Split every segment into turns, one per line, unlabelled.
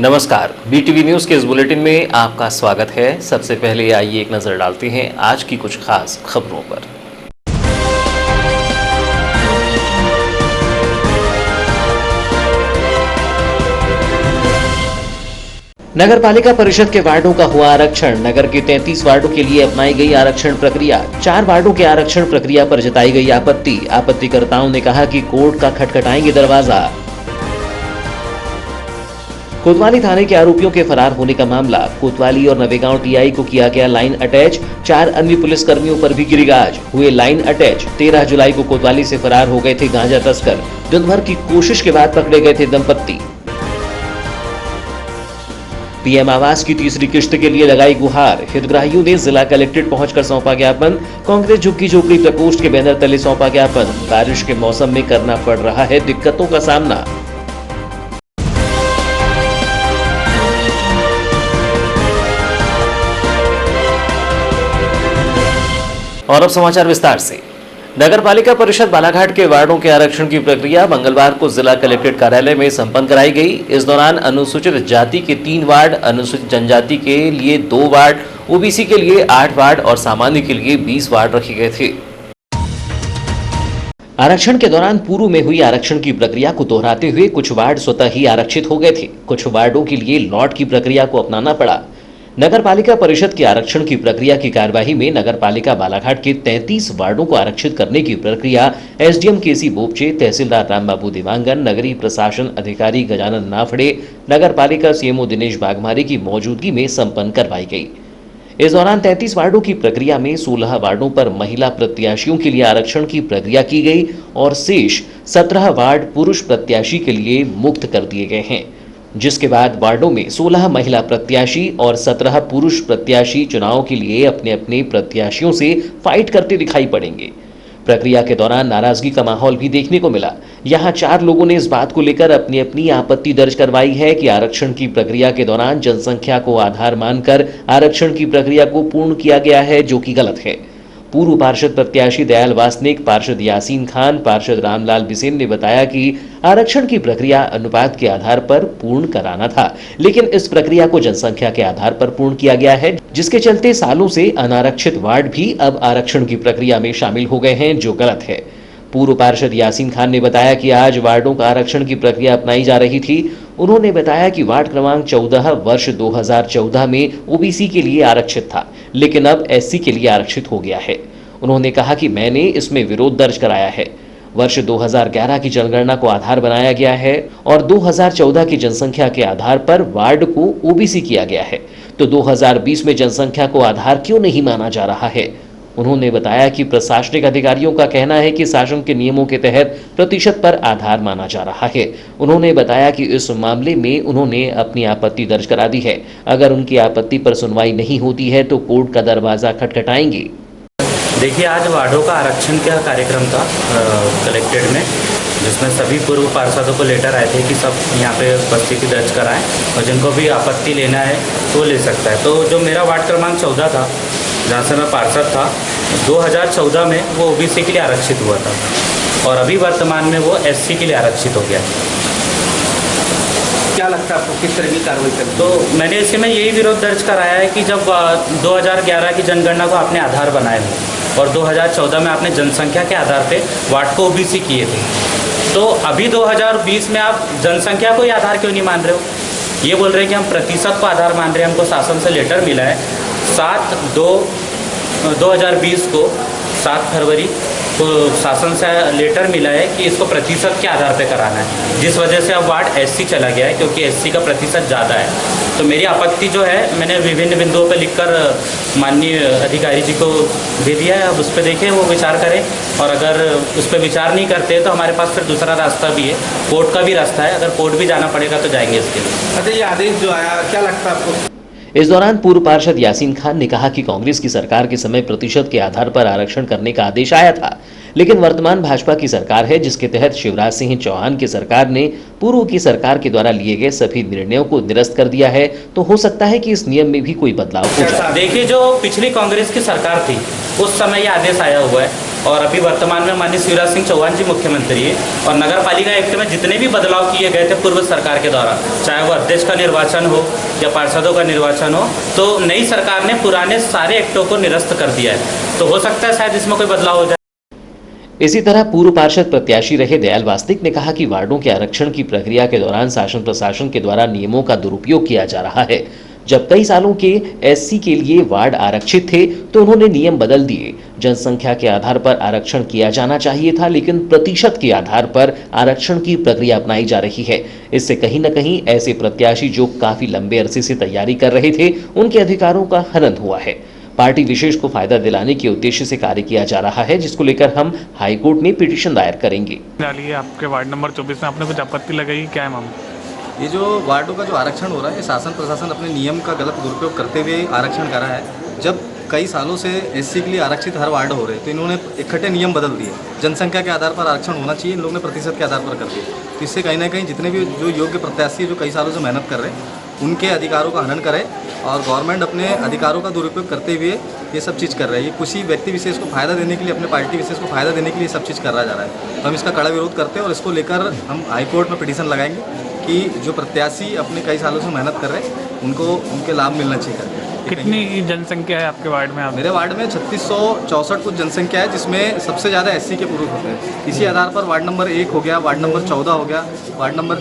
नमस्कार, BTV news के इस बुलेटिन में आपका स्वागत है। सबसे पहले आइए एक नजर डालते हैं आज की कुछ खास खबरों पर। नगर पालिका परिषद के वार्डों का हुआ आरक्षण। नगर के 33 वार्डों के लिए अपनाई गई आरक्षण प्रक्रिया। 4 वार्डों के आरक्षण प्रक्रिया पर जताई गई आपत्ति। आपत्तिकर्ताओं ने कहा कि कोर्ट का खटखटाएंगे दरवाजा। कोतवाली थाने के आरोपियों के फरार होने का मामला। कोतवाली और नवेगांव टीआई को किया गया लाइन अटैच। 4 अन्य पुलिसकर्मियों पर भी गिरी गाज। हुए लाइन अटैच। 13 जुलाई को कोतवाली से फरार हो गए थे गांजा तस्कर। दिन भर की कोशिश के बाद पकड़े गए थे दंपत्ति। पीएम आवास की तीसरी किश्त के लिए लगाई गुहार। हितग्राहियों ने जिला कलेक्ट्रेट पहुंचकर सौंपा ज्ञापन। कांग्रेस झुग्गी झोपड़ी प्रकोष्ठ के बैनर तले सौंपा ज्ञापन। बारिश के मौसम में करना पड़ रहा है दिक्कतों का सामना। और अब समाचार विस्तार से। नगर पालिका परिषद बालाघाट के वार्डों के आरक्षण की प्रक्रिया मंगलवार को जिला कलेक्ट्रेट कार्यालय में संपन्न कराई गई। इस दौरान अनुसूचित जाति के 3 वार्ड, अनुसूचित जनजाति के लिए 2 वार्ड, ओबीसी के लिए 8 वार्ड और सामान्य के लिए 20 वार्ड रखे गए थे। आरक्षण के दौरान पूर्व में हुई आरक्षण की प्रक्रिया को दोहराते हुए कुछ वार्ड स्वतः ही आरक्षित हो गए थे। कुछ वार्डों के लिए लॉट की प्रक्रिया को अपनाना पड़ा। नगर पालिका परिषद के आरक्षण की प्रक्रिया की कार्यवाही में नगर पालिका बालाघाट के 33 वार्डों को आरक्षित करने की प्रक्रिया एसडीएम केसी बोपचे, तहसीलदार रामबाबू देवांगन, नगरीय प्रशासन अधिकारी गजानन नाफड़े, नगर पालिका सीएमओ दिनेश बागमारी की मौजूदगी में संपन्न करवाई गई। इस दौरान 33 वार्डों की प्रक्रिया में 16 वार्डों पर महिला प्रत्याशियों के लिए आरक्षण की प्रक्रिया की गई और शेष 17 वार्ड पुरुष प्रत्याशी के लिए मुक्त कर दिए गए हैं, जिसके बाद वार्डों में 16 महिला प्रत्याशी और 17 पुरुष प्रत्याशी चुनाव के लिए अपने अपने प्रत्याशियों से फाइट करते दिखाई पड़ेंगे। प्रक्रिया के दौरान नाराजगी का माहौल भी देखने को मिला। यहां 4 लोगों ने इस बात को लेकर अपनी अपनी आपत्ति दर्ज करवाई है कि आरक्षण की प्रक्रिया के दौरान जनसंख्या को आधार मानकर आरक्षण की प्रक्रिया को पूर्ण किया गया है, जो कि गलत है। पूर्व पार्षद प्रत्याशी दयाल वासनिक, पार्षद यासीन खान, पार्षद रामलाल बिसेन ने बताया कि आरक्षण की प्रक्रिया अनुपात के आधार पर पूर्ण कराना था, लेकिन इस प्रक्रिया को जनसंख्या के आधार पर पूर्ण किया गया है, जिसके चलते सालों से अनारक्षित वार्ड भी अब आरक्षण की प्रक्रिया में शामिल हो गए हैं, जो गलत है। पूर्व पार्षद यासीन खान ने बताया कि आज वार्डों का आरक्षण की प्रक्रिया अपनाई जा रही थी। उन्होंने बताया कि वार्ड क्रमांक 14 वर्ष 2014 में ओबीसी के लिए आरक्षित था, लेकिन अब एससी के लिए आरक्षित हो गया है। उन्होंने कहा कि मैंने इसमें विरोध दर्ज कराया है। वर्ष 2011 की जनगणना को आधार बनाया गया है और 2014 की जनसंख्या के आधार पर वार्ड को ओबीसी किया गया है, तो 2020 में जनसंख्या को आधार क्यों नहीं माना जा रहा है। उन्होंने बताया कि प्रशासनिक अधिकारियों का कहना है कि शासन के नियमों के तहत प्रतिशत पर आधार माना जा रहा है। उन्होंने बताया कि इस मामले में उन्होंने अपनी आपत्ति दर्ज करा दी है। अगर उनकी आपत्ति पर सुनवाई नहीं होती है तो कोर्ट का दरवाजा खटखटाएंगे।
देखिए, आज वार्डों का आरक्षण का कार्यक्रम था कलेक्ट्रेट में, जिसमें सभी पूर्व पार्षदों को लेटर आए थे कि सब यहाँ पे उपस्थिति दर्ज कराएं और जिनको भी आपत्ति लेना है तो ले सकता है। तो जो मेरा वार्ड क्रमांक 14 था, जहाँ से मैं पार्षद था, 2014 में वो ओबीसी के लिए आरक्षित हुआ था और अभी वर्तमान में वो एससी के लिए आरक्षित हो गया।
क्या लगता है आपको, किस तरह की कार्रवाई करें?
तो मैंने इसमें यही विरोध दर्ज कराया है कि जब 2011 की जनगणना को आपने आधार बनाए हो और 2014 में आपने जनसंख्या के आधार पे वार्ड को ओबीसी किए थे, तो अभी 2020 में आप जनसंख्या को ही आधार क्यों नहीं मान रहे हो? ये बोल रहे हैं कि हम प्रतिशत को आधार मान रहे हैं। हमको शासन से लेटर मिला है 7/2/2020 को, 7 फरवरी को शासन से लेटर मिला है कि इसको प्रतिशत के आधार पे कराना है, जिस वजह से अब वार्ड एससी चला गया है, क्योंकि एससी का प्रतिशत ज़्यादा है। तो मेरी आपत्ति जो है मैंने विभिन्न बिंदुओं पर लिखकर माननीय अधिकारी जी को दे दिया है। अब उस पर देखें, वो विचार करें, और अगर उस पर विचार नहीं करते तो हमारे पास फिर दूसरा रास्ता भी है, कोर्ट का भी रास्ता है। अगर कोर्ट भी जाना पड़ेगा तो जाएंगे इसके लिए।
अच्छा, ये आदेश जो आया, क्या लगता है आपको?
इस दौरान पूर्व पार्षद यासीन खान ने कहा कि कांग्रेस की सरकार के समय प्रतिशत के आधार पर आरक्षण करने का आदेश आया था, लेकिन वर्तमान भाजपा की सरकार है, जिसके तहत शिवराज सिंह चौहान की सरकार ने पूर्व की सरकार के द्वारा लिए गए सभी निर्णयों को निरस्त कर दिया है। तो हो सकता है कि इस नियम में भी कोई बदलाव हो जाए।
देखिए, जो पिछली कांग्रेस की सरकार थी उस समय ये आदेश आया हुआ है और अभी वर्तमान में माननीय शिवराज सिंह चौहान जी मुख्यमंत्री है। और नगर पालिका एक्ट में जितने भी बदलाव किए गए थे पूर्व सरकार के द्वारा, चाहे वो अध्यक्ष का निर्वाचन हो या पार्षदों का निर्वाचन हो, तो नई सरकार ने पुराने सारे एक्टों को निरस्त कर दिया है। तो हो सकता है शायद इसमें कोई बदलाव हो जाए।
इसी तरह पूर्व पार्षद प्रत्याशी रहे दयाल वासनिक ने कहा कि वार्डों के आरक्षण की प्रक्रिया के दौरान शासन प्रशासन के द्वारा नियमों का दुरुपयोग किया जा रहा है। जब कई सालों के एससी के लिए वार्ड आरक्षित थे तो उन्होंने नियम बदल दिए। जनसंख्या के आधार पर आरक्षण किया जाना चाहिए था, लेकिन प्रतिशत के आधार पर आरक्षण की प्रक्रिया अपनाई जा रही है। इससे कहीं न कहीं ऐसे प्रत्याशी जो काफी लंबे अरसे से तैयारी कर रहे थे, उनके अधिकारों का हनन हुआ है। पार्टी विशेष को फायदा दिलाने के उद्देश्य से कार्य किया जा रहा है, जिसको लेकर हम हाईकोर्ट में पिटीशन दायर करेंगे।
आपके वार्ड नंबर 24 में आपने कुछ आपत्ति लगाई, क्या है मामला?
ये जो वार्डों का जो आरक्षण हो रहा है, ये शासन प्रशासन अपने नियम का गलत दुरुपयोग करते हुए आरक्षण करा है। जब कई सालों से एससी के लिए आरक्षित हर वार्ड हो रहे तो इन्होंने इकट्ठे नियम बदल दिए। जनसंख्या के आधार पर आरक्षण होना चाहिए, इन लोगों ने प्रतिशत के आधार पर कर दिए। तो इससे कहीं ना कहीं जितने भी जो योग्य प्रत्याशी जो कई सालों से मेहनत कर रहे हैं, उनके अधिकारों का हनन करे और गवर्नमेंट अपने अधिकारों का दुरुपयोग करते हुए ये सब चीज़ कर रही है। ये किसी व्यक्ति विशेष को फायदा देने के लिए, अपने पार्टी विशेष को फायदा देने के लिए सब चीज़ करा जा रहा है। तो हम इसका कड़ा विरोध करते हैं और इसको लेकर हम हाईकोर्ट में पिटीशन लगाएंगे कि जो प्रत्याशी अपने कई सालों से मेहनत कर रहे हैं उनको उनके लाभ मिलना चाहिए।
कितनी जनसंख्या है आपके वार्ड में?
मेरे वार्ड में 3664 कुछ जनसंख्या है, जिसमें सबसे ज़्यादा एससी के पुरुष होते हैं। इसी आधार पर वार्ड नंबर 1 हो गया, वार्ड नंबर 14 हो गया, वार्ड नंबर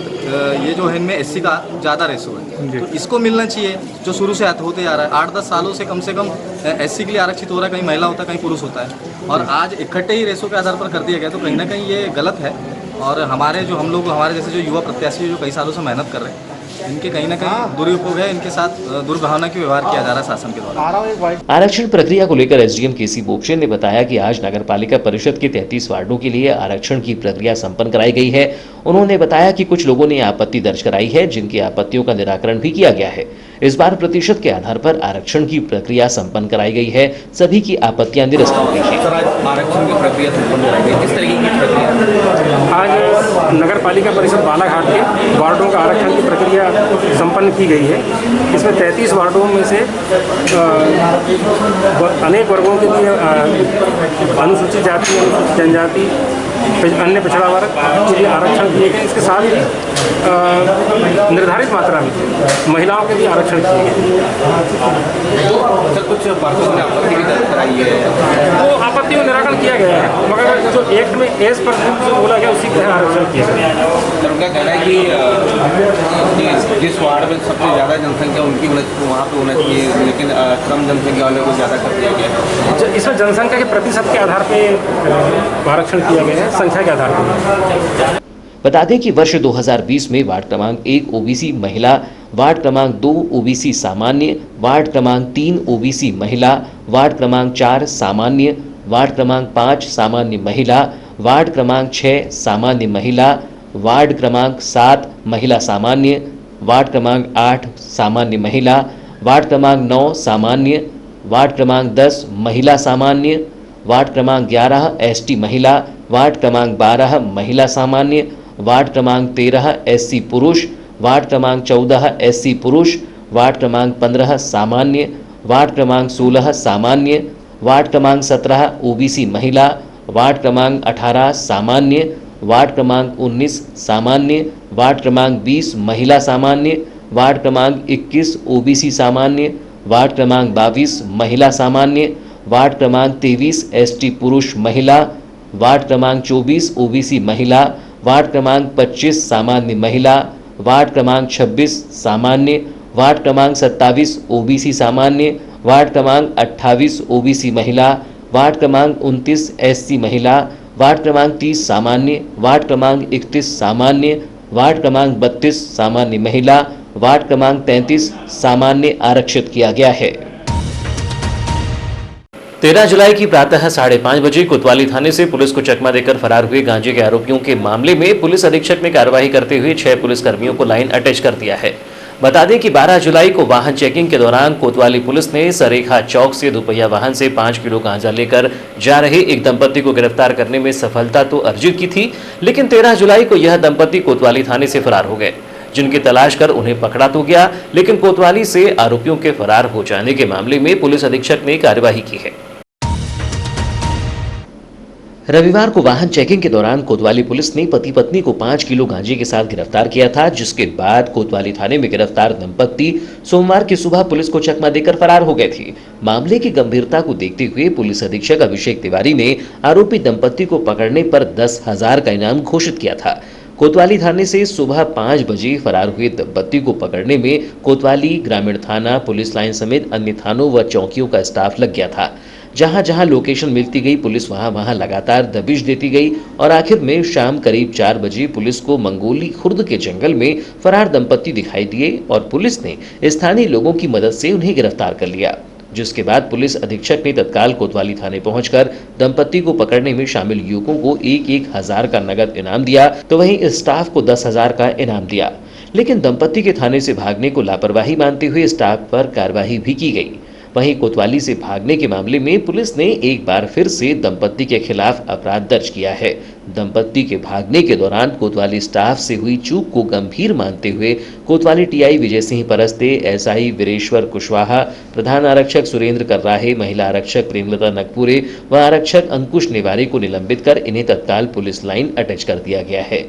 ये जो है इनमें एससी का ज़्यादा रेशो है। तो इसको मिलना चाहिए जो शुरू से होते जा रहा है। 8-10 सालों से कम एससी के लिए आरक्षित हो रहा है, कहीं महिला होता है, कहीं पुरुष होता है, और आज इकट्ठे ही रेशो के आधार पर कर दिया गया। तो कहीं ना कहीं ये गलत है और हमारे जैसे जो युवा प्रत्याशी जो कई सालों से मेहनत कर रहे हैं, इनके कहीं ना कहीं दुरुपयोग है, इनके साथ दुर्भावना की व्यवहार किया जा रहा है शासन के द्वारा।
आरक्षण प्रक्रिया को लेकर एसडीएम केसी बोपचे ने बताया कि आज नगर पालिका परिषद के 33 वार्डों के लिए आरक्षण की प्रक्रिया संपन्न कराई गई है। उन्होंने बताया कि कुछ लोगों ने आपत्ति दर्ज कराई है, जिनकी आपत्तियों का निराकरण भी किया गया है। इस बार प्रतिशत के आधार पर आरक्षण की प्रक्रिया संपन्न कराई गई है। सभी की आपत्तियां निरस्त हो गई है।
आरक्षण की प्रक्रिया संपन्न कराई गई, किस तरीके की प्रक्रिया?
आज नगर पालिका परिषद बालाघाट के वार्डों का आरक्षण की प्रक्रिया संपन्न की गई है। इसमें 33 वार्डों में से अनेक वर्गों के लिए अनुसूचित जाति, अनुसूचित जनजाति, अन्य पिछड़ा वर्ग के लिए आरक्षण किए गए। इसके साथ ही निर्धारित मात्रा में महिलाओं के लिए आरक्षण किए गए।
सर, कुछ पार्षदों ने आपत्ति भी दर्ज कराई है,
तो आपत्ति में निराकरण किया गया है, मगर जो एक्ट में एज पर जो बोला गया उसी तरह आरक्षण किया गया।
सर, उनका कहना है कि जिस वार्ड में सबसे ज़्यादा जनसंख्या उनकी वहाँ पर होना चाहिए, लेकिन कम जनसंख्या वाले को ज़्यादा कर दिया गया।
इसमें जनसंख्या के प्रतिशत के आधार पर आरक्षण किया गया है, संख्या के आधार पर।
बता दें कि वर्ष 2020 में वार्ड क्रमांक 1 ओबीसी महिला, वार्ड क्रमांक 2 ओबीसी सामान्य, वार्ड क्रमांक 3 ओबीसी महिला, वार्ड क्रमांक 4 सामान्य, वार्ड क्रमांक 5 सामान्य महिला, वार्ड क्रमांक 6 सामान्य महिला, वार्ड क्रमांक 7 महिला सामान्य, वार्ड क्रमांक 8 सामान्य महिला, वार्ड क्रमांक 9 सामान्य, वार्ड क्रमांक 10 महिला सामान्य, वार्ड क्रमांक 11 एसटी महिला, वार्ड क्रमांक 12 महिला सामान्य, वार्ड क्रमांक 13 एससी पुरुष, वार्ड क्रमांक 14 एससी पुरुष, वार्ड क्रमांक 15 सामान्य, वार्ड क्रमांक 16 सामान्य, वार्ड क्रमांक 17 ओबीसी महिला, वार्ड क्रमांक 18 सामान्य, वार्ड क्रमांक 19 सामान्य, वार्ड क्रमांक 20 महिला सामान्य, वार्ड क्रमांक 21 ओबीसी सामान्य, वार्ड क्रमांक 22 महिला सामान्य, वार्ड क्रमांक 23 एसटी पुरुष महिला, वार्ड क्रमांक 24 ओबीसी महिला, वार्ड क्रमांक 25 सामान्य महिला, वार्ड क्रमांक 26 सामान्य, वार्ड क्रमांक 27 ओबीसी सामान्य, वार्ड क्रमांक 28 ओबीसी महिला, वार्ड क्रमांक 29 एससी महिला, वार्ड क्रमांक 30 सामान्य, वार्ड क्रमांक 31 सामान्य, वार्ड क्रमांक 32 सामान्य महिला, वार्ड क्रमांक 33 सामान्य आरक्षित किया गया है। 13 जुलाई की प्रातः 5:30 बजे कोतवाली थाने से पुलिस को चकमा देकर फरार हुए गांजे के आरोपियों के मामले में पुलिस अधीक्षक ने कार्रवाई करते हुए 6 पुलिसकर्मियों को लाइन अटैच कर दिया है। बता दें कि 12 जुलाई को वाहन चेकिंग के दौरान कोतवाली पुलिस ने सरेखा चौक से दोपहिया वाहन से 5 किलो गांजा लेकर जा रहे एक दंपति को गिरफ्तार करने में सफलता तो अर्जित की थी, लेकिन 13 जुलाई को यह दंपति कोतवाली थाने से फरार हो गए, जिनकी तलाश कर उन्हें पकड़ा तो गया, लेकिन कोतवाली से आरोपियों के फरार हो जाने के मामले में पुलिस अधीक्षक ने कार्यवाही की है। रविवार को वाहन चेकिंग के दौरान कोतवाली पुलिस ने पति पत्नी को 5 किलो गांजे के साथ गिरफ्तार किया था, जिसके बाद कोतवाली थाने में गिरफ्तार दंपत्ति सोमवार की सुबह पुलिस को चकमा देकर फरार हो गए थे। मामले की गंभीरता को देखते हुए पुलिस अधीक्षक अभिषेक तिवारी ने आरोपी दंपत्ति को पकड़ने पर 10,000 का इनाम घोषित किया था। कोतवाली थाने से सुबह 5 बजे फरार हुए दंपत्ति को पकड़ने में कोतवाली ग्रामीण थाना, पुलिस लाइन समेत अन्य थानों व चौकियों का स्टाफ लग गया था। जहां जहां लोकेशन मिलती गई पुलिस वहां लगातार दबिश देती गई और आखिर में शाम करीब 4 बजे पुलिस को मंगोली खुर्द के जंगल में फरार दंपत्ति दिखाई दिए और पुलिस ने स्थानीय लोगों की मदद से उन्हें गिरफ्तार कर लिया, जिसके बाद पुलिस अधीक्षक ने तत्काल कोतवाली थाने पहुंचकर दंपत्ति को पकड़ने में शामिल युवकों को 1,000 का नगद इनाम दिया, तो वहीं स्टाफ को 10,000 का इनाम दिया। लेकिन दंपत्ति के थाने से भागने को लापरवाही मानते हुए स्टाफ पर कार्रवाई भी की गई। वहीं कोतवाली से भागने के मामले में पुलिस ने एक बार फिर से दंपत्ति के खिलाफ अपराध दर्ज किया है। दंपत्ति के भागने के दौरान कोतवाली स्टाफ से हुई चूक को गंभीर मानते हुए कोतवाली टीआई विजय सिंह परस्ते, एसआई वीरेश्वर कुशवाहा, प्रधान आरक्षक सुरेंद्र कर्राहे, महिला आरक्षक प्रेमलता नकपुरे व आरक्षक अंकुश नेवारे को निलंबित कर इन्हें तत्काल पुलिस लाइन अटैच कर दिया गया है।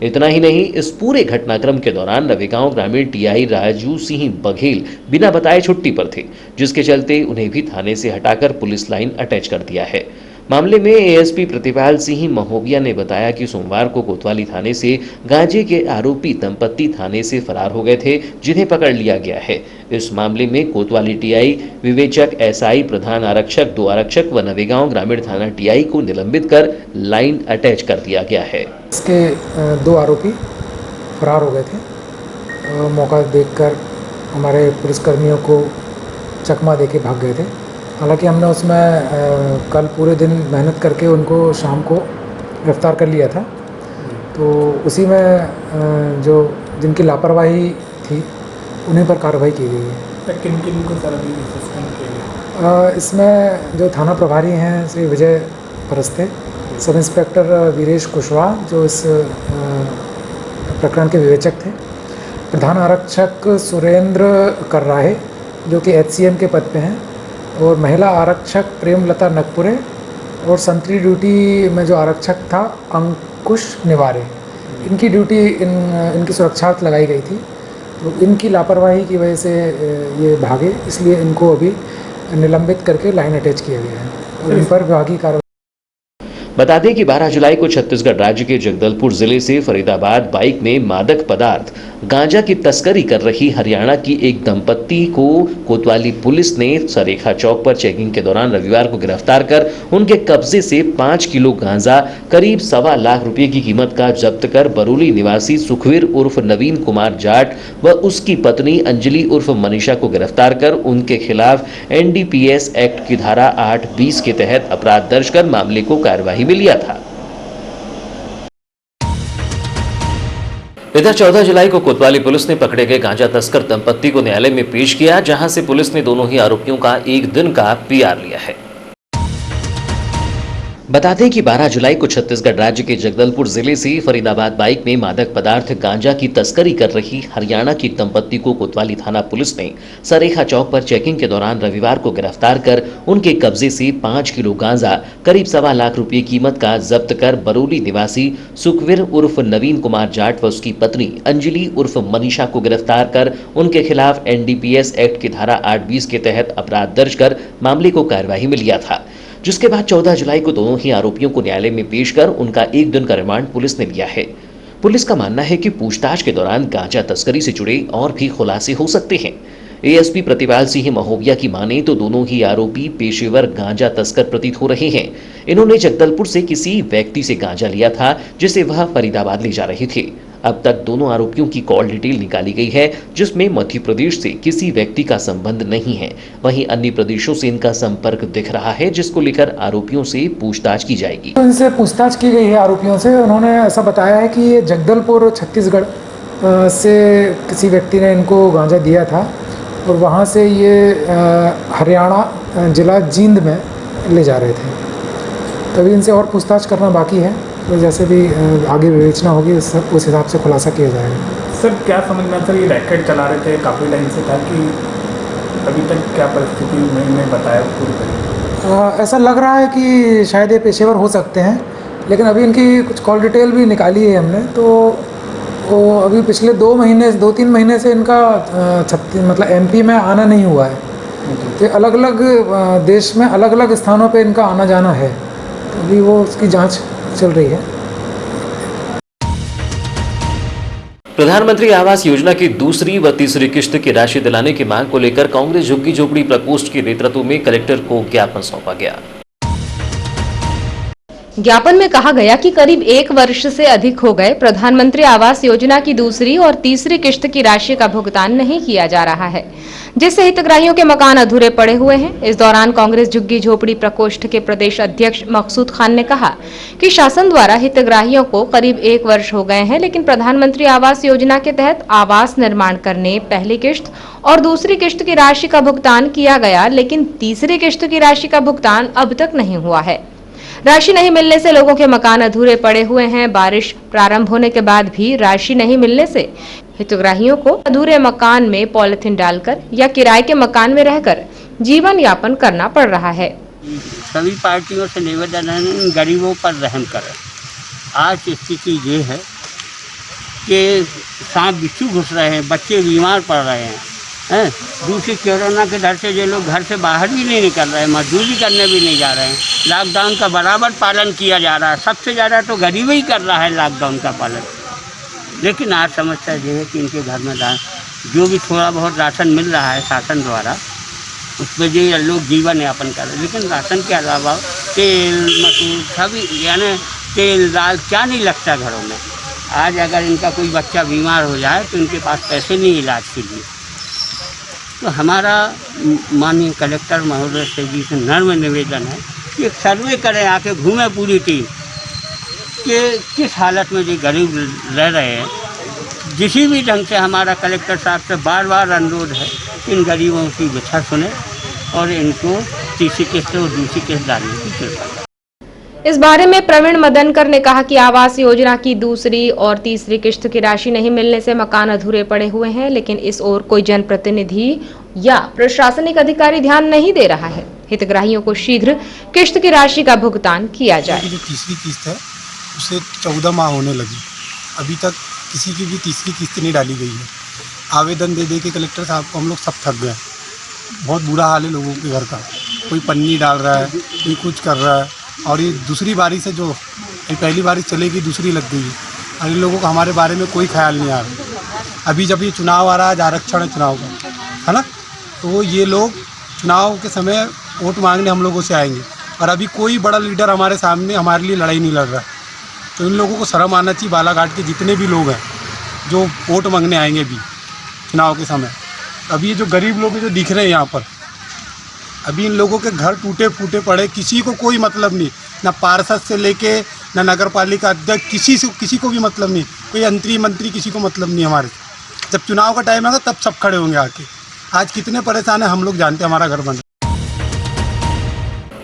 इतना ही नहीं, इस पूरे घटनाक्रम के दौरान नवेगांव ग्रामीण टीआई राजू सिंह बघेल बिना बताए छुट्टी पर थे, जिसके चलते उन्हें भी थाने से हटाकर पुलिस लाइन अटैच कर दिया है। मामले में एएसपी प्रतिपाल सिंह महोबिया ने बताया कि सोमवार को कोतवाली थाने से गांजे के आरोपी दंपत्ति थाने से फरार हो गए थे, जिन्हें पकड़ लिया गया है। इस मामले में कोतवाली टीआई, विवेचक, एसआई, प्रधान आरक्षक, 2 आरक्षक व नवेगांव ग्रामीण थाना टीआई को निलंबित कर लाइन अटैच कर दिया गया है।
इसके 2 आरोपी फरार हो गए थे। मौका देखकर हमारे पुलिसकर्मियों को चकमा देके भाग गए थे। हालांकि हमने उसमें कल पूरे दिन मेहनत करके उनको शाम को गिरफ्तार कर लिया था। तो उसी में जो जिनकी लापरवाही थी उन्हीं पर कार्रवाई की गई है।
किन किन को सस्पेंड किया गया?
इसमें जो थाना प्रभारी हैं श्री विजय परस्ते, सब इंस्पेक्टर वीरेश कुशवाहा जो इस प्रकरण के विवेचक थे, प्रधान आरक्षक सुरेंद्र कर्राहे जो कि एचसीएम के पद पे हैं, और महिला आरक्षक प्रेमलता नकपुरे, और संतरी ड्यूटी में जो आरक्षक था अंकुश निवारे। इनकी ड्यूटी इनकी सुरक्षार्थ लगाई गई थी। तो इनकी लापरवाही की वजह से ये भागे, इसलिए इनको अभी निलंबित करके लाइन अटैच किया गया है और इन पर विभागीय कार्रवाई।
बता दें कि 12 जुलाई को छत्तीसगढ़ राज्य के जगदलपुर जिले से फरीदाबाद बाइक में मादक पदार्थ गांजा की तस्करी कर रही हरियाणा की एक दंपत्ति को कोतवाली पुलिस ने सरेखा चौक पर चेकिंग के दौरान रविवार को गिरफ्तार कर उनके कब्जे से 5 किलो गांजा करीब 1.25 लाख रुपए की कीमत का जब्त कर बरूली निवासी सुखवीर उर्फ नवीन कुमार जाट व उसकी पत्नी अंजलि उर्फ मनीषा को गिरफ्तार कर उनके खिलाफ एनडीपीएस एक्ट की धारा 8(20) के तहत अपराध दर्ज कर मामले को कार्यवाही में लिया था। इधर 14 जुलाई को कोतवाली पुलिस ने पकड़े गए गांजा तस्कर दंपत्ति को न्यायालय में पेश किया, जहां से पुलिस ने दोनों ही आरोपियों का 1 दिन का पीआर लिया है। बता दें कि 12 जुलाई को छत्तीसगढ़ राज्य के जगदलपुर जिले से फरीदाबाद बाइक में मादक पदार्थ गांजा की तस्करी कर रही हरियाणा की दंपत्ति को कोतवाली थाना पुलिस ने सरेखा चौक पर चेकिंग के दौरान रविवार को गिरफ्तार कर उनके कब्जे से 5 किलो गांजा करीब 1.25 लाख रुपए कीमत का जब्त कर बरूली निवासी सुखवीर उर्फ नवीन कुमार जाट व उसकी पत्नी अंजलि उर्फ मनीषा को गिरफ्तार कर उनके खिलाफ एनडीपीएस एक्ट की धारा 8(20) के तहत अपराध दर्ज कर मामले को कार्यवाही में लिया था, जिसके बाद 14 जुलाई को दोनों ही आरोपियों को न्यायालय में पेश कर उनका 1 दिन का रिमांड पुलिस ने लिया है। पुलिस का मानना है कि पूछताछ के दौरान गांजा तस्करी से जुड़े और भी खुलासे हो सकते हैं। एएसपी प्रतिपाल सिंह महोबिया की माने तो दोनों ही आरोपी पेशेवर गांजा तस्कर प्रतीत हो रहे हैं। इन्होंने जगदलपुर से किसी व्यक्ति से गांजा लिया था, जिसे वह फरीदाबाद ले जा रहे थे। अब तक दोनों आरोपियों की कॉल डिटेल निकाली गई है, जिसमें मध्य प्रदेश से किसी व्यक्ति का संबंध नहीं है। वहीं अन्य प्रदेशों से इनका संपर्क दिख रहा है, जिसको लेकर आरोपियों से पूछताछ की जाएगी।
इनसे पूछताछ की गई है आरोपियों से। उन्होंने ऐसा बताया है कि ये जगदलपुर छत्तीसगढ़ से किसी व्यक्ति ने इनको गांजा दिया था और वहाँ से ये हरियाणा जिला जींद में ले जा रहे थे। तभी इनसे और पूछताछ करना बाकी है, तो जैसे भी आगे विवेचना होगी उस हिसाब से खुलासा किया जाएगा।
सर क्या समझना सर, ये रैकेट चला रहे थे काफ़ी टाइम से था कि अभी तक क्या परिस्थिति में बताया पूरी तरह?
ऐसा लग रहा है कि शायद ये पेशेवर हो सकते हैं, लेकिन अभी इनकी कुछ कॉल डिटेल भी निकाली है हमने, तो वो अभी पिछले 2-3 महीने से इनका मतलब एमपी में आना नहीं हुआ है। तो अलग अलग देश में अलग अलग स्थानों पे इनका आना जाना है, तो अभी वो उसकी जांच चल रही है।
प्रधानमंत्री आवास योजना की दूसरी व तीसरी किश्त की राशि दिलाने की मांग को लेकर कांग्रेस झुग्गी झोपड़ी प्रकोष्ठ के नेतृत्व में कलेक्टर को ज्ञापन सौंपा गया।
ज्ञापन में कहा गया कि करीब 1 वर्ष से अधिक हो गए प्रधानमंत्री आवास योजना की दूसरी और तीसरी किश्त की राशि का भुगतान नहीं किया जा रहा है, जिससे हितग्राहियों के मकान अधूरे पड़े हुए हैं। इस दौरान कांग्रेस झुग्गी झोपड़ी प्रकोष्ठ के प्रदेश अध्यक्ष मकसूद खान ने कहा कि शासन द्वारा हितग्राहियों को करीब 1 वर्ष हो गए हैं, लेकिन प्रधानमंत्री आवास योजना के तहत आवास निर्माण करने पहली किश्त और दूसरी किश्त की राशि का भुगतान किया गया, लेकिन तीसरी किश्त की राशि का भुगतान अब तक नहीं हुआ है। राशि नहीं मिलने से लोगों के मकान अधूरे पड़े हुए हैं। बारिश प्रारंभ होने के बाद भी राशि नहीं मिलने से हितग्राहियों को अधूरे मकान में पॉलिथीन डालकर या किराए के मकान में रहकर जीवन यापन करना पड़ रहा है।
सभी पार्टियों से निवेदन है, इन गरीबों पर रहम करें। आज स्थिति ये है कि सांप बिच्छू घुस रहे हैं, बच्चे बीमार पड़ रहे हैं, दूसरी कोरोना के डर से जो लोग घर से बाहर भी नहीं निकल रहे हैं, मजदूरी करने भी नहीं जा रहे हैं। लॉकडाउन का बराबर पालन किया जा रहा है, सबसे ज़्यादा तो गरीब ही कर रहा है लॉकडाउन का पालन। लेकिन आज समस्या ये है कि इनके घर में जो भी थोड़ा बहुत राशन मिल रहा है शासन द्वारा, उसमें जो लोग जीवन यापन कर रहे हैं, लेकिन राशन के अलावा तेल मसूर सभी यानी तेल दाल क्या नहीं लगता घरों में। आज अगर इनका कोई बच्चा बीमार हो जाए तो इनके पास पैसे नहीं इलाज के लिए। तो हमारा माननीय कलेक्टर महोदय से जी से नर्म निवेदन है कि एक सर्वे करें, आके घूमें पूरी टीम कि किस हालत में जो गरीब रह रहे हैं। किसी भी ढंग से हमारा कलेक्टर साहब से बार बार अनुरोध है कि इन गरीबों की व्यथा सुने और इनको तीसरी किस्त और दूसरी किस्त डालने की कृपा करें।
इस बारे में प्रवीण मदनकर ने कहा कि आवास योजना की दूसरी और तीसरी किश्त की राशि नहीं मिलने से मकान अधूरे पड़े हुए हैं, लेकिन इस ओर कोई जनप्रतिनिधि या प्रशासनिक अधिकारी ध्यान नहीं दे रहा है। हितग्राहियों को शीघ्र किश्त की राशि का भुगतान किया जाए।
जो तीसरी किस्त है उसे 14 माह होने लगी, अभी तक किसी की भी तीसरी किस्त नहीं डाली गई है। आवेदन दे दे के कलेक्टर साहब को हम लोग सब थक गए। बहुत बुरा हाल है लोगों के घर का, कोई पन्नी डाल रहा है, कोई कुछ कर रहा है। और ये दूसरी बारिश है, जो पहली बारिश चलेगी दूसरी लग गई है, और इन लोगों का हमारे बारे में कोई ख्याल नहीं आ रहा। अभी जब ये चुनाव आ रहा है, आरक्षण है चुनाव का, है ना, तो ये लोग चुनाव के समय वोट मांगने हम लोगों से आएंगे, और अभी कोई बड़ा लीडर हमारे सामने हमारे लिए लड़ाई नहीं लड़ रहा। तो इन लोगों को शर्म आना चाहिए। बालाघाट के जितने भी लोग हैं जो वोट मांगने आएंगे भी चुनाव के समय, अभी ये जो गरीब लोग जो दिख रहे हैं यहाँ पर, अभी इन लोगों के घर टूटे फूटे पड़े, किसी को कोई मतलब नहीं, ना पार्षद से लेके ना नगर पालिका अध्यक्ष, किसी को भी मतलब नहीं, कोई मंत्री किसी को मतलब नहीं। हमारे जब चुनाव का टाइम आएगा तब सब खड़े होंगे आके। आज कितने परेशान है हम लोग जानते हैं, हमारा घर बंद।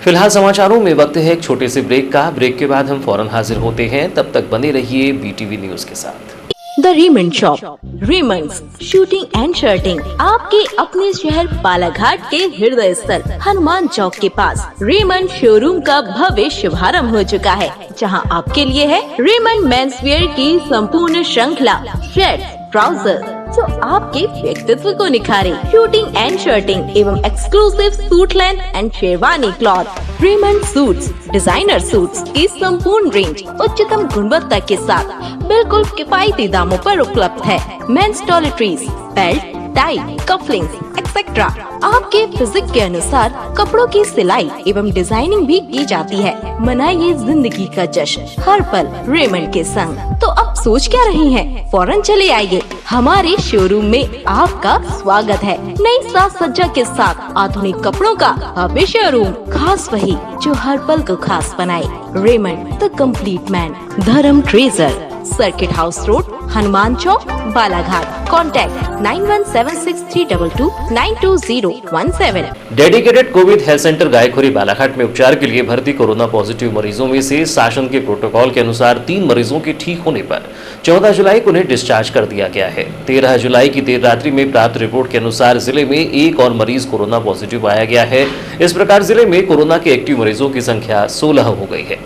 फिलहाल समाचारों में वक्त है एक छोटे से ब्रेक का। ब्रेक के बाद हम फौरन हाजिर होते हैं, तब तक बने रहिए BTV न्यूज के साथ।
The Raymond shop, Raymonds suiting and shirting, आपके अपने शहर बालाघाट के हृदय स्थल हनुमान चौक के पास रीमंड शोरूम का भव्य शुभारंभ हो चुका है, जहां आपके लिए है रीमंड मेंस वेयर की संपूर्ण श्रृंखला, शर्ट, ट्राउजर जो आपके व्यक्तित्व को निखारे, शूटिंग एंड शर्टिंग एवं exclusive suit length and sherwani cloth, Raymond suits, designer suits की संपूर्ण रेंज उच्चतम गुणवत्ता के साथ बिल्कुल किफायती दामों पर उपलब्ध है। Men's toiletries, belt, tie, cufflinks etcetera आपके फिजिक के अनुसार कपड़ों की सिलाई एवं डिजाइनिंग भी की जाती है। मनाइए जिंदगी का जश्न हर पल रेमंड के संग। तो अब सोच क्या रही हैं? फौरन चले आइए, हमारे शोरूम में आपका स्वागत है। नई साज सज्जा के साथ आधुनिक कपड़ों का भव्य शोरूम, खास वही जो हर पल को खास बनाए। Raymond the complete man, Dharam treasure, circuit house road, Hanuman Chowk, Balaghat. Contact 917632922017।
Dedicated Covid health centre Gaikhuri Balaghat में उपचार के लिए भर्ती कोरोना पॉजिटिव मरीजों में से शासन के प्रोटोकॉल के अनुसार 3 मरीजों के ठीक होने पर 14 जुलाई को उन्हें डिस्चार्ज कर दिया गया है। 13 जुलाई की देर रात्रि में प्राप्त रिपोर्ट के अनुसार जिले में एक और मरीज कोरोना पॉजिटिव पाया गया है। इस प्रकार जिले में कोरोना के एक्टिव मरीजों की संख्या 16 हो गई है।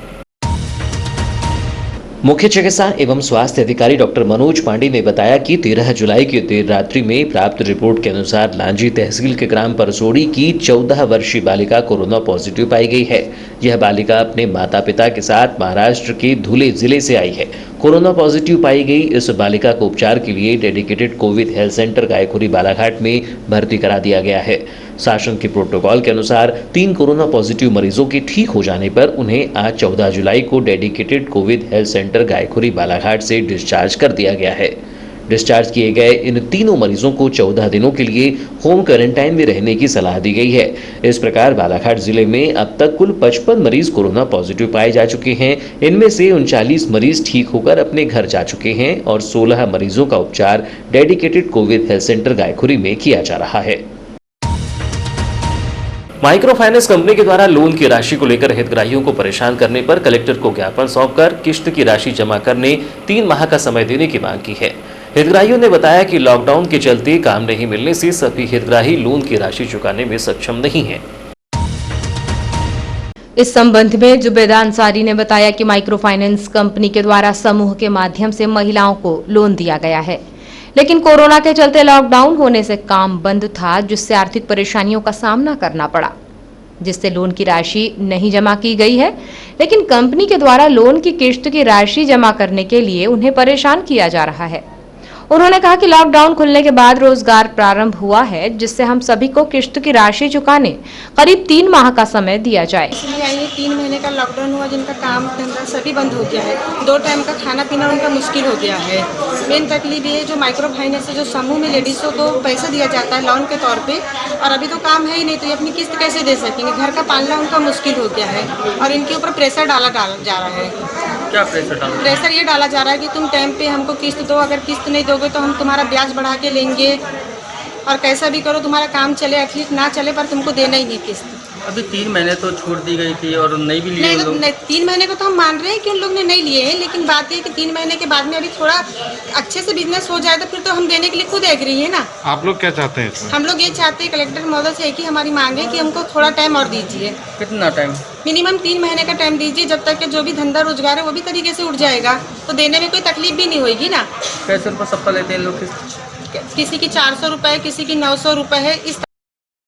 मुख्य चिकित्सा एवं स्वास्थ्य अधिकारी डॉक्टर मनोज पांडे ने बताया कि 13 जुलाई की देर रात्रि में प्राप्त रिपोर्ट के अनुसार लांजी तहसील के ग्राम परसोड़ी की 14 वर्षीय बालिका कोरोना पॉजिटिव पाई गई है। यह बालिका अपने माता पिता के साथ महाराष्ट्र के धुले जिले से आई है। कोरोना पॉजिटिव पाई गई इस बालिका को उपचार के लिए dedicated Covid health centre Gaikhuri Balaghat में भर्ती करा दिया गया है। शासन के प्रोटोकॉल के अनुसार 3 कोरोना पॉजिटिव मरीजों के ठीक हो जाने पर उन्हें आज 14 जुलाई को dedicated Covid health centre Gaikhuri Balaghat से डिस्चार्ज कर दिया गया है। डिस्चार्ज किए गए इन तीनों मरीजों को 14 दिनों के लिए होम क्वारंटाइन में रहने की सलाह दी गई है। इस प्रकार बालाघाट जिले में अब तक कुल 55 मरीज कोरोना पॉजिटिव पाए जा चुके हैं। इनमें से 39 मरीज ठीक होकर अपने घर जा चुके हैं और 16 मरीजों का उपचार dedicated Covid health centre Gaykhuri में किया जा रहा है। माइक्रो फाइनेंस कंपनी के द्वारा लोन की राशि को लेकर हितग्राहियों को परेशान करने पर कलेक्टर को ज्ञापन सौंपकर किश्त की राशि जमा करने 3 माह का समय देने की मांग की है। हितग्राहियों ने बताया कि लॉकडाउन के चलते काम नहीं मिलने से सभी हितग्राही लोन की राशि चुकाने में सक्षम नहीं हैं।
इस संबंध में जुबेदा अंसारी ने बताया कि माइक्रो फाइनेंस कंपनी के द्वारा समूह के माध्यम से महिलाओं को लोन दिया गया है, लेकिन कोरोना के चलते लॉकडाउन होने से काम बंद था, जिससे आर्थिक परेशानियों का सामना करना पड़ा, जिससे लोन की राशि नहीं जमा की गई है। लेकिन कंपनी के द्वारा लोन की किश्त की राशि जमा करने के लिए उन्हें परेशान किया जा रहा है। उन्होंने कहा कि लॉकडाउन खुलने के बाद रोजगार प्रारंभ हुआ है, जिससे हम सभी को किश्त की राशि चुकाने करीब 3 माह का समय दिया जाए।
इसलिए ये 3 महीने का लॉकडाउन हुआ, जिनका काम धंधा सभी बंद हो गया है। 2 टाइम का खाना पीना उनका मुश्किल हो गया है। मेन तकलीफ ये जो माइक्रो फाइनेंस से जो समूह में लेडीज़ों को पैसा दिया जाता है लोन के तौर पे, और अभी तो काम है ही नहीं, तो ये अपनी किस्त कैसे दे सकेंगे। घर का पालना उनका मुश्किल हो गया है और इनके ऊपर प्रेशर डाला जा रहा है।
क्या प्रेशर
ये डाला जा रहा है कि तुम टाइम पे हमको किस्त दो, अगर किस्त नहीं दोगे तो हम तुम्हारा ब्याज बढ़ा के लेंगे, और कैसा भी करो तुम्हारा काम चले, एटलीस्ट ना चले पर तुमको देना ही नहीं किस्त।
अभी 3 महीने तो छूट दी गई थी और नहीं भी लिए
नहीं, तो 3 महीने को तो हम मान रहे हैं कि उन लोग ने नहीं लिए हैं, लेकिन बात ये कि 3 महीने के बाद में अभी थोड़ा अच्छे से बिजनेस हो जाए तो फिर तो हम देने के लिए खुद एग्री है ना।
आप लोग क्या चाहते हैं इसमें?
हम लोग ये चाहते हैं, कलेक्टर महोदय से एक ही हमारी मांग है कि हमको थोड़ा टाइम और दीजिए।
कितना टाइम?
मिनिमम 3 महीने का टाइम दीजिए, जब तक कि जो भी धंधा रोजगार है वो भी तरीके से उठ जाएगा, तो देने में कोई तकलीफ भी नहीं होगी ना।
कैसे रुपये सबका लेते हैं लोग?
किसी की 400 रुपए, किसी की 900 रुपए है। इस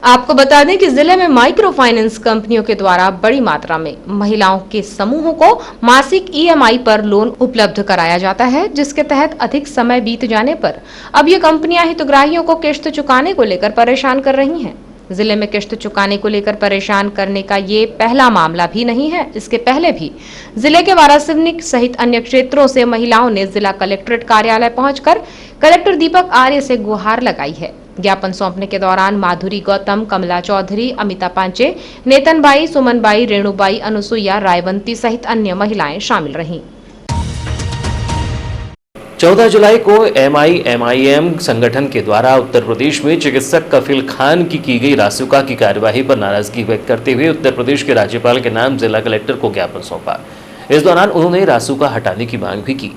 आपको बता दें कि जिले में माइक्रो फाइनेंस कंपनियों के द्वारा बड़ी मात्रा में महिलाओं के समूहों को मासिक EMI पर लोन उपलब्ध कराया जाता है, जिसके तहत अधिक समय बीत जाने पर अब ये कंपनियां हितग्राहियों को किश्त चुकाने को लेकर परेशान कर रही हैं। जिले में किश्त चुकाने को लेकर परेशान करने का ये पहला मामला भी नहीं है। इसके पहले भी जिले के वारासिवनी सहित अन्य क्षेत्रों से महिलाओं ने जिला कलेक्ट्रेट कार्यालय पहुंचकर कलेक्टर दीपक आर्य से गुहार लगाई है। ज्ञापन सौंपने के दौरान माधुरी गौतम, कमला चौधरी, अमिता पांचे, नेतनबाई, सुमनबाई, रेणुबाई, अनुसुईया, रायवंती सहित अन्य महिलाएं शामिल रहीं।
14 जुलाई को MIMIM संगठन के द्वारा उत्तर प्रदेश में चिकित्सक कफिल खान की गई रासुका की कार्यवाही पर नाराजगी व्यक्त करते हुए उत्तर प्रदेश के राज्यपाल के नाम जिला कलेक्टर को ज्ञापन सौंपा। इस दौरान उन्होंने रासुका हटाने की मांग भी की।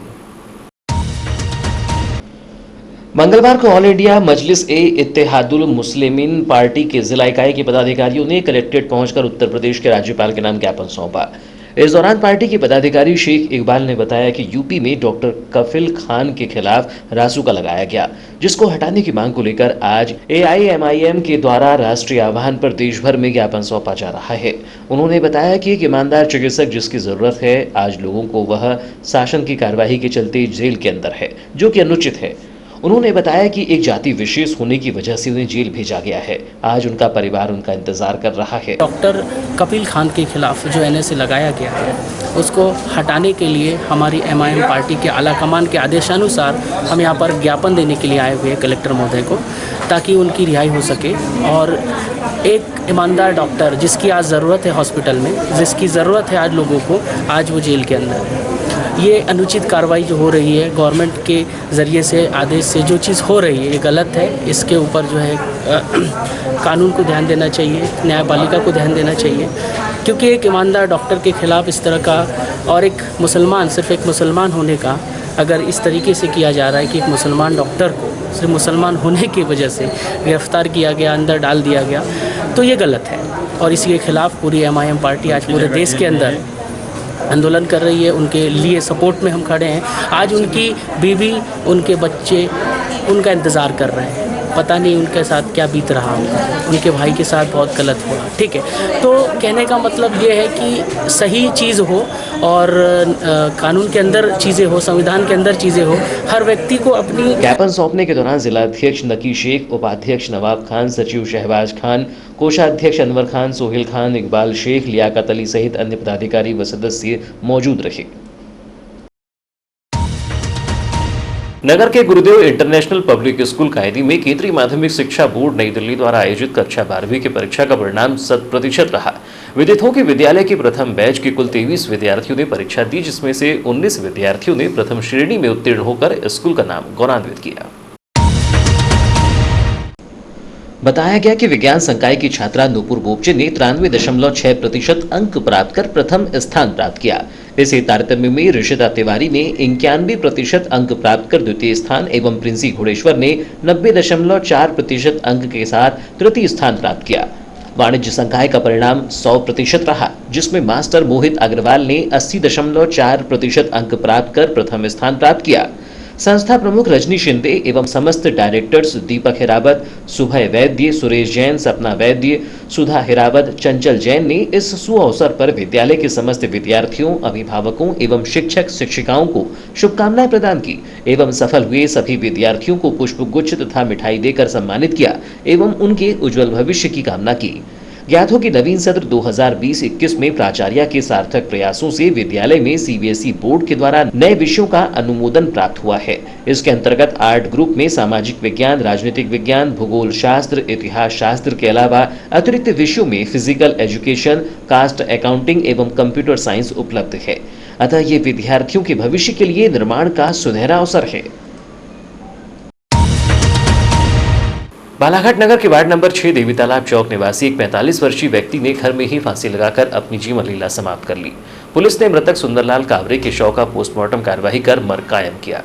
मंगलवार को ऑल इंडिया मजलिस-ए-इत्तेहादुल मुस्लिमीन पार्टी के जिला इकाई के पदाधिकारियों ने कलेक्ट्रेट पहुंचकर उत्तर प्रदेश के राज्यपाल के नाम ज्ञापन सौंपा। इस दौरान पार्टी के पदाधिकारी शेख इकबाल ने बताया कि यूपी में डॉक्टर कफिल खान के खिलाफ रासुका लगाया गया, जिसको हटाने की मांग को लेकर आज AIMIM के द्वारा राष्ट्रीय आह्वान पर देश भर में ज्ञापन सौंपा जा रहा है। उन्होंने बताया कि एक ईमानदार चिकित्सक जिसकी जरूरत है, आज लोगों को वह शासन की कार्यवाही के चलते जेल के अंदर है, जो कि अनुचित है। उन्होंने बताया कि एक जाति विशेष होने की वजह से उन्हें जेल भेजा गया है। आज उनका परिवार उनका इंतजार कर रहा है।
डॉक्टर कपिल खान के खिलाफ जो NSA लगाया गया है, उसको हटाने के लिए हमारी MIM पार्टी के आला कमान के आदेशानुसार हम यहाँ पर ज्ञापन देने के लिए आए हुए हैं कलेक्टर महोदय को, ताकि उनकी रिहाई हो सके। और एक ईमानदार डॉक्टर जिसकी आज ज़रूरत है हॉस्पिटल में, जिसकी ज़रूरत है आज लोगों को, आज वो जेल के अंदर है। ये अनुचित कार्रवाई जो हो रही है गवर्नमेंट के ज़रिए से, आदेश से जो चीज़ हो रही है ये गलत है। इसके ऊपर जो है कानून को ध्यान देना चाहिए, न्यायपालिका को ध्यान देना चाहिए, क्योंकि एक ईमानदार डॉक्टर के खिलाफ इस तरह का, और एक मुसलमान, सिर्फ एक मुसलमान होने का अगर इस तरीके से किया जा रहा है कि एक मुसलमान डॉक्टर को सिर्फ मुसलमान होने की वजह से गिरफ्तार किया गया, अंदर डाल दिया गया, तो ये गलत है। और इसके खिलाफ पूरी MIM पार्टी आज पूरे देश के अंदर आंदोलन कर रही है। उनके लिए सपोर्ट में हम खड़े हैं। आज उनकी बीवी, उनके बच्चे उनका इंतज़ार कर रहे हैं। पता नहीं उनके साथ क्या बीत रहा होगा, उनके भाई के साथ बहुत गलत हुआ। ठीक है, तो कहने का मतलब ये है कि सही चीज़ हो और कानून के अंदर चीज़ें हो, संविधान के अंदर चीज़ें हो, हर व्यक्ति को अपनी।
ज्ञापन सौंपने के दौरान जिला अध्यक्ष नकी शेख, उपाध्यक्ष नवाब खान, सचिव शहबाज खान, कोषाध्यक्ष अनवर खान, सोहेल खान, इकबाल शेख, लियाकत अली सहित अन्य पदाधिकारी व सदस्य मौजूद रहे। नगर के गुरुदेव इंटरनेशनल पब्लिक स्कूल कायदी में केंद्रीय माध्यमिक शिक्षा बोर्ड नई दिल्ली द्वारा आयोजित कक्षा 12वीं की परीक्षा का परिणाम 100% रहा। विदित हो कि विद्यालय के प्रथम बैच के कुल 23 विद्यार्थियों ने परीक्षा दी, जिसमें से 19 विद्यार्थियों ने प्रथम श्रेणी में उत्तीर्ण होकर स्कूल का नाम गौरवान्वित किया। बताया गया कि विज्ञान संकाय की छात्रा नूपुर बोपचे ने 93.6% अंक प्राप्त कर प्रथम स्थान प्राप्त किया। इसी तारतम्य में ऋषिता तिवारी ने 91% अंक प्राप्त कर द्वितीय स्थान एवं प्रिंसी घोड़ेश्वर ने 90.4% अंक के साथ तृतीय स्थान प्राप्त किया। वाणिज्य संकाय का परिणाम 100% रहा, जिसमें मास्टर मोहित अग्रवाल ने 80.4% अंक प्राप्त कर प्रथम स्थान प्राप्त किया। संस्था प्रमुख रजनी शिंदे एवं समस्त डायरेक्टर्स दीपक हिरावत, सुभय वैद्य, सुरेश जैन, सपना वैद्य, सुधा हिरावत, चंचल जैन ने इस सुअवसर पर विद्यालय के समस्त विद्यार्थियों, अभिभावकों एवं शिक्षक शिक्षिकाओं को शुभकामनाएं प्रदान की एवं सफल हुए सभी विद्यार्थियों को पुष्पगुच्छ तथा मिठाई देकर सम्मानित किया एवं उनके उज्जवल भविष्य की कामना की। ज्ञात हो कि नवीन सत्र 2020-21 में प्राचार्य के सार्थक प्रयासों से विद्यालय में CBSE बोर्ड के द्वारा नए विषयों का अनुमोदन प्राप्त हुआ है। इसके अंतर्गत आर्ट ग्रुप में सामाजिक विज्ञान, राजनीतिक विज्ञान, भूगोल शास्त्र, इतिहास शास्त्र के अलावा अतिरिक्त विषयों में फिजिकल एजुकेशन, कास्ट अकाउंटिंग एवं कंप्यूटर साइंस उपलब्ध है। अतः ये विद्यार्थियों के भविष्य के लिए निर्माण का सुनहरा अवसर है। बालाघाट नगर के वार्ड नंबर 6 देवी तालाब चौक निवासी एक 45 वर्षीय व्यक्ति ने घर में ही फांसी लगाकर अपनी जीवन लीला समाप्त कर ली। पुलिस ने मृतक सुंदरलाल कावरे के शव का पोस्टमार्टम कार्यवाही कर मर्ग कायम किया।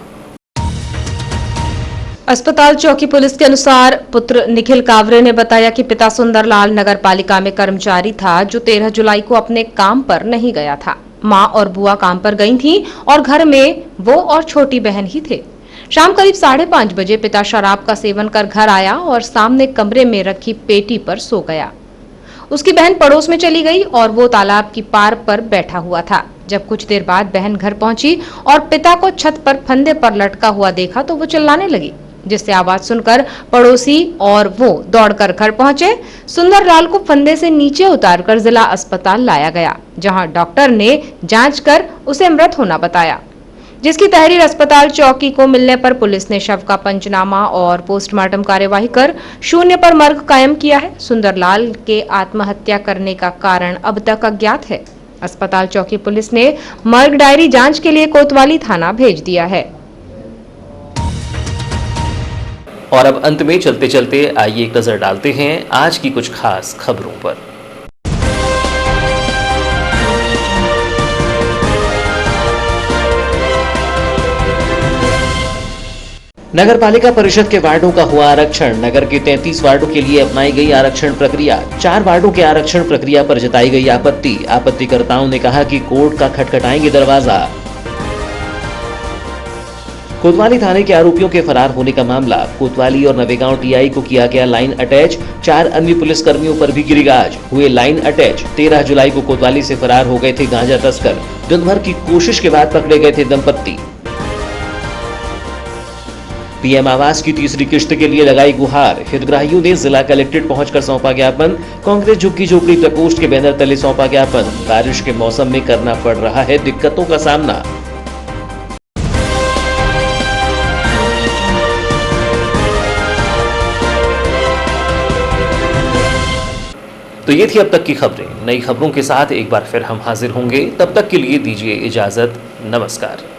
अस्पताल चौकी पुलिस के अनुसार पुत्र निखिल कावरे ने बताया कि पिता सुंदरलाल नगर पालिका में कर्मचारी था, जो 13 जुलाई को अपने काम पर नहीं गया था। माँ और बुआ काम पर गई थी और घर में वो और छोटी बहन ही थे। शाम करीब 5:30 बजे पिता शराब का सेवन कर घर आया और सामने कमरे में रखी पेटी पर सो गया। उसकी बहन पड़ोस में चली गई और वो तालाब की पार पर बैठा हुआ था। जब कुछ देर बाद बहन घर पहुंची और पिता को छत पर फंदे पर लटका हुआ देखा तो वो चिल्लाने लगी, जिससे आवाज सुनकर पड़ोसी और वो दौड़कर घर पहुंचे। सुंदरलाल को फंदे से नीचे उतारकर जिला अस्पताल लाया गया, जहां डॉक्टर ने जांच कर उसे मृत होना बताया, जिसकी तहरीर अस्पताल चौकी को मिलने पर पुलिस ने शव का पंचनामा और पोस्टमार्टम कार्यवाही कर शून्य पर मर्ग कायम किया है। सुंदरलाल के आत्महत्या करने का कारण अब तक अज्ञात है। अस्पताल चौकी पुलिस ने मर्ग डायरी जांच के लिए कोतवाली थाना भेज दिया है।
और अब अंत में चलते चलते आइए एक नजर डालते हैं आज की कुछ खास खबरों पर। नगर पालिका परिषद के वार्डों का हुआ आरक्षण। नगर के 33 वार्डों के लिए अपनाई गई आरक्षण प्रक्रिया। 4 वार्डों के आरक्षण प्रक्रिया पर जताई गई आपत्ति। आपत्तिकर्ताओं ने कहा कि कोर्ट का खटखटाएंगे दरवाजा। कोतवाली थाने के आरोपियों के फरार होने का मामला। कोतवाली और नवेगांव टीआई को किया गया लाइन अटैच। 4 अन्य पुलिसकर्मियों पर भी गिरी गाज, हुए लाइन अटैच। 13 जुलाई को कोतवाली से फरार हो गए थे गांजा तस्कर। दिन भर की कोशिश के बाद पकड़े गए थे दंपत्ति। पीएम आवास की तीसरी किश्त के लिए लगाई गुहार। हितग्राहियों ने जिला कलेक्ट्रेट पहुंचकर सौंपा ज्ञापन। कांग्रेस झुग्गी झोपड़ी प्रकोष्ठ के बैनर तले सौंपा ज्ञापन। बारिश के मौसम में करना पड़ रहा है दिक्कतों का सामना। तो ये थी अब तक की खबरें। नई खबरों के साथ एक बार फिर हम हाजिर होंगे, तब तक के लिए दीजिए इजाज़त। नमस्कार।